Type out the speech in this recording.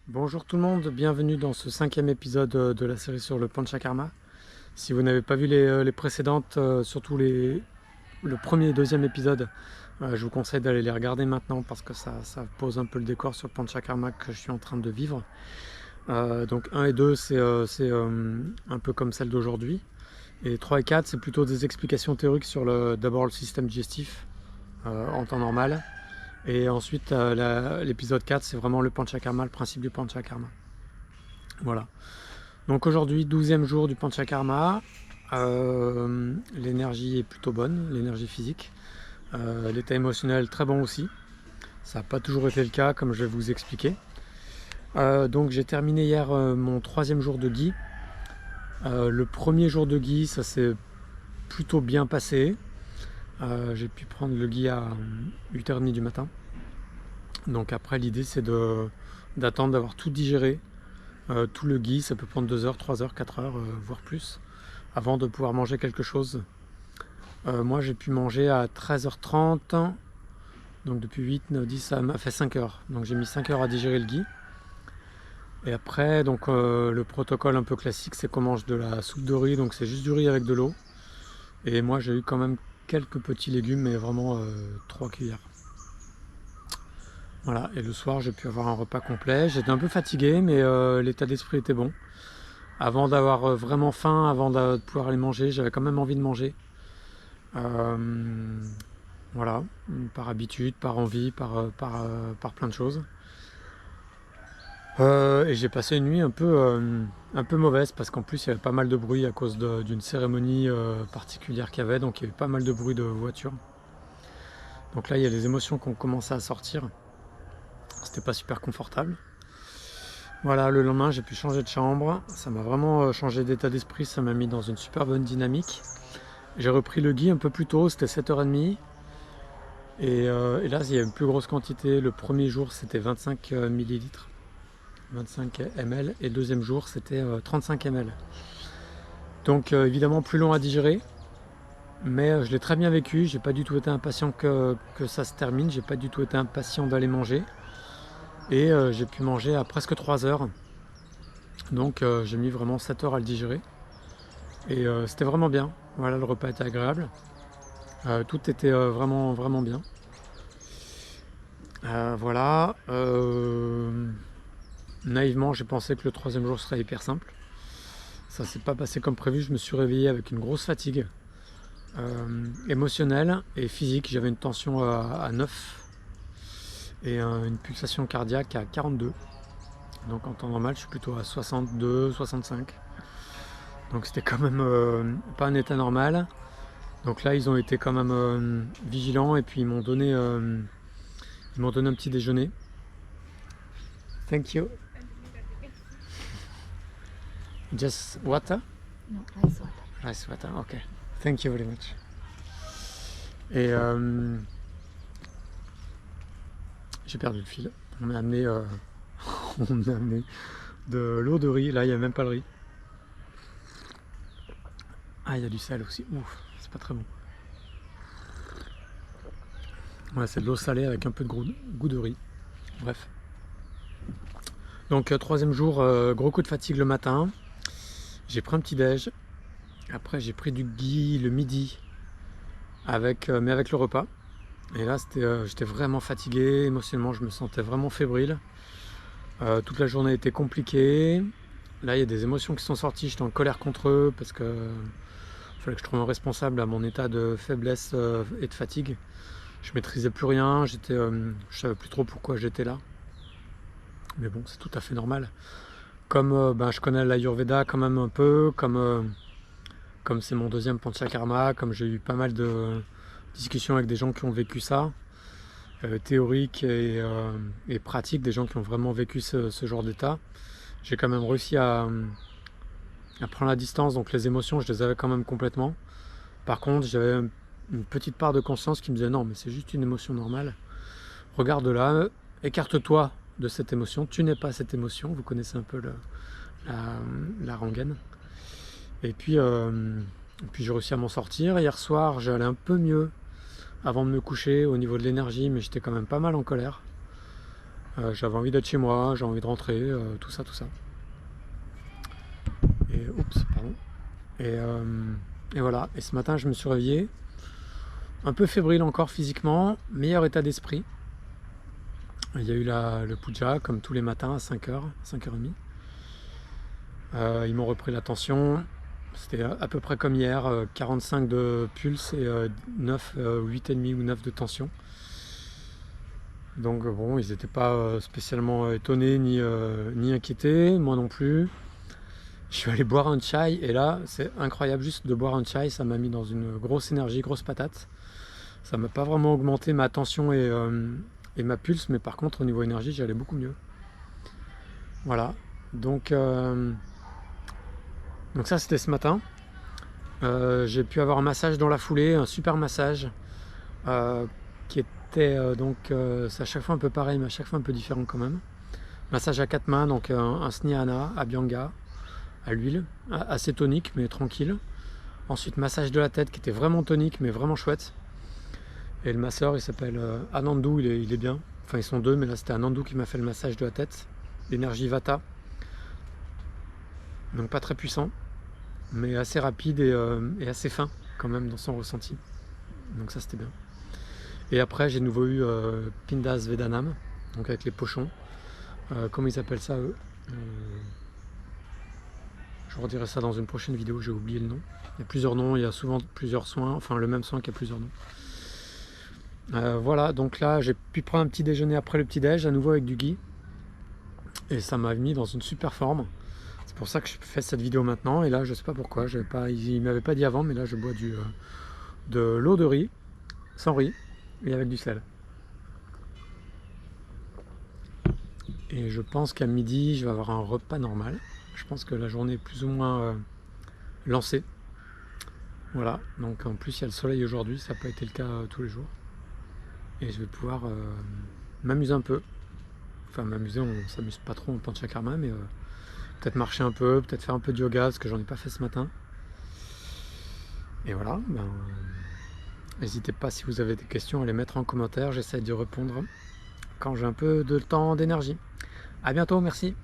Bonjour tout le monde, bienvenue dans ce 5e épisode de la série sur le Panchakarma. Si vous n'avez pas vu les précédentes, surtout le premier et deuxième épisode, je vous conseille d'aller les regarder maintenant parce que ça pose un peu le décor sur le Panchakarma que je suis en train de vivre. Donc 1 et 2 c'est un peu comme celle d'aujourd'hui. Et 3 et 4 c'est plutôt des explications théoriques sur d'abord le système digestif en temps normal. Et ensuite, l'épisode 4, c'est vraiment le Panchakarma, le principe du Panchakarma. Voilà. Donc aujourd'hui, 12e jour du Panchakarma. L'énergie est plutôt bonne, l'énergie physique. L'état émotionnel très bon aussi. Ça n'a pas toujours été le cas, comme je vais vous expliquer. Donc j'ai terminé hier mon 3e jour de Gui. Le premier jour de Gui, ça s'est plutôt bien passé. J'ai pu prendre le Gui à 8h30 du matin. Donc après l'idée c'est d'attendre d'avoir tout digéré, tout le Gui, ça peut prendre 2 heures, 3 heures, 4 heures, voire plus, avant de pouvoir manger quelque chose. Moi j'ai pu manger à 13h30, donc depuis 8, 9, 10, ça m'a fait 5 heures. Donc j'ai mis 5 heures à digérer le Gui. Et après, donc le protocole un peu classique, c'est qu'on mange de la soupe de riz, donc c'est juste du riz avec de l'eau. Et moi j'ai eu quand même quelques petits légumes, mais vraiment 3 cuillères. Voilà, et le soir j'ai pu avoir un repas complet. J'étais un peu fatigué, mais l'état d'esprit était bon. Avant d'avoir vraiment faim, avant de pouvoir aller manger, j'avais quand même envie de manger. Euh, voilà, par habitude, par envie, par plein de choses. Et j'ai passé une nuit un peu mauvaise parce qu'en plus il y avait pas mal de bruit à cause d'une cérémonie particulière qu'il y avait, donc il y avait pas mal de bruit de voiture. Donc là il y a les émotions qui ont commencé à sortir. C'était pas super confortable. Voilà, le lendemain j'ai pu changer de chambre, ça m'a vraiment changé d'état d'esprit, ça m'a mis dans une super bonne dynamique. J'ai repris le Gui un peu plus tôt, c'était 7h30. Et là il y a une plus grosse quantité, le premier jour c'était 25 millilitres, 25 ml, et le deuxième jour c'était 35 ml. Donc évidemment plus long à digérer, mais je l'ai très bien vécu, j'ai pas du tout été impatient que ça se termine, j'ai pas du tout été impatient d'aller manger. Et j'ai pu manger à presque 3 heures. Donc j'ai mis vraiment 7 heures à le digérer. Et c'était vraiment bien. Voilà, le repas était agréable. Tout était vraiment, vraiment bien. Voilà. Naïvement, j'ai pensé que le 3e jour serait hyper simple. Ça s'est pas passé comme prévu. Je me suis réveillé avec une grosse fatigue émotionnelle et physique. J'avais une tension à 9 et une pulsation cardiaque à 42. Donc en temps normal, je suis plutôt à 62, 65. Donc c'était quand même pas un état normal. Donc là, ils ont été quand même vigilants et puis ils m'ont donné un petit déjeuner. Thank you. Just water? No, ice water. Rice water, ok. Thank you very much. Et j'ai perdu le fil. On m'a amené, on m'a amené de l'eau de riz. Là, il n'y a même pas le riz. Ah, il y a du sel aussi. Ouf, c'est pas très bon. Ouais, c'est de l'eau salée avec un peu de goût de riz. Bref. Donc, 3e jour, gros coup de fatigue le matin. J'ai pris un petit déj. Après, j'ai pris du Gui le midi, mais avec le repas. Et là, j'étais vraiment fatigué. Émotionnellement, je me sentais vraiment fébrile. Toute la journée était compliquée. Là, il y a des émotions qui sont sorties. J'étais en colère contre eux parce que fallait que je trouve un responsable à mon état de faiblesse et de fatigue. Je maîtrisais plus rien. Je savais plus trop pourquoi j'étais là. Mais bon, c'est tout à fait normal. Comme je connais l'Ayurveda quand même un peu, comme c'est mon 2e Panchakarma, comme j'ai eu pas mal de discussions avec des gens qui ont vécu ça, théoriques et pratiques, des gens qui ont vraiment vécu ce genre d'état, j'ai quand même réussi à prendre la distance, donc les émotions je les avais quand même complètement. Par contre j'avais une petite part de conscience qui me disait non mais c'est juste une émotion normale, regarde-la, écarte-toi de cette émotion, tu n'es pas cette émotion, vous connaissez un peu la rengaine. Et puis j'ai réussi à m'en sortir. Hier soir, j'allais un peu mieux avant de me coucher au niveau de l'énergie, mais j'étais quand même pas mal en colère. J'avais envie d'être chez moi, j'ai envie de rentrer, tout ça, tout ça. Et oups, pardon. Et voilà. Et ce matin, je me suis réveillé, un peu fébrile encore physiquement, meilleur état d'esprit. Il y a eu le puja, comme tous les matins, à 5h, 5h30. Ils m'ont repris la tension. C'était à peu près comme hier, 45 de pulse et 9, 8,5 ou 9 de tension. Donc bon, ils n'étaient pas spécialement étonnés ni inquiétés, moi non plus. Je suis allé boire un chai et là, c'est incroyable, juste de boire un chai, ça m'a mis dans une grosse énergie, grosse patate. Ça m'a pas vraiment augmenté ma tension et ma pulse, mais par contre au niveau énergie, j'allais beaucoup mieux. Voilà, donc ça c'était ce matin. J'ai pu avoir un massage dans la foulée, un super massage qui était c'est à chaque fois un peu pareil, mais à chaque fois un peu différent quand même. Massage à 4 mains, donc un Sniana, Abhyanga, à l'huile, assez tonique mais tranquille. Ensuite massage de la tête qui était vraiment tonique mais vraiment chouette. Et le masseur il s'appelle Anandou, il est bien. Enfin ils sont deux, mais là c'était Anandou qui m'a fait le massage de la tête. L'énergie Vata. Donc pas très puissant, mais assez rapide et assez fin quand même dans son ressenti. Donc ça c'était bien. Et après j'ai de nouveau eu Pindas Vedanam, donc avec les pochons. Comment ils appellent ça eux? Je redirai ça dans une prochaine vidéo, j'ai oublié le nom. Il y a plusieurs noms, il y a souvent plusieurs soins, enfin le même soin qui a plusieurs noms. Voilà, donc là j'ai pu prendre un petit déjeuner après le petit déj, à nouveau avec du ghee. Et ça m'a mis dans une super forme. C'est pour ça que je fais cette vidéo maintenant. Et là je sais pas pourquoi, il m'avait pas dit avant, mais là je bois de l'eau de riz, sans riz, et avec du sel. Et je pense qu'à midi je vais avoir un repas normal. Je pense que la journée est plus ou moins lancée. Voilà, donc en plus il y a le soleil aujourd'hui, ça n'a pas été le cas tous les jours. Et je vais pouvoir m'amuser un peu. Enfin m'amuser, on s'amuse pas trop en panchakarma, mais peut-être marcher un peu, peut-être faire un peu de yoga, parce que j'en ai pas fait ce matin. Et voilà, n'hésitez pas si vous avez des questions à les mettre en commentaire, j'essaie d'y répondre quand j'ai un peu de temps, d'énergie. À bientôt, merci.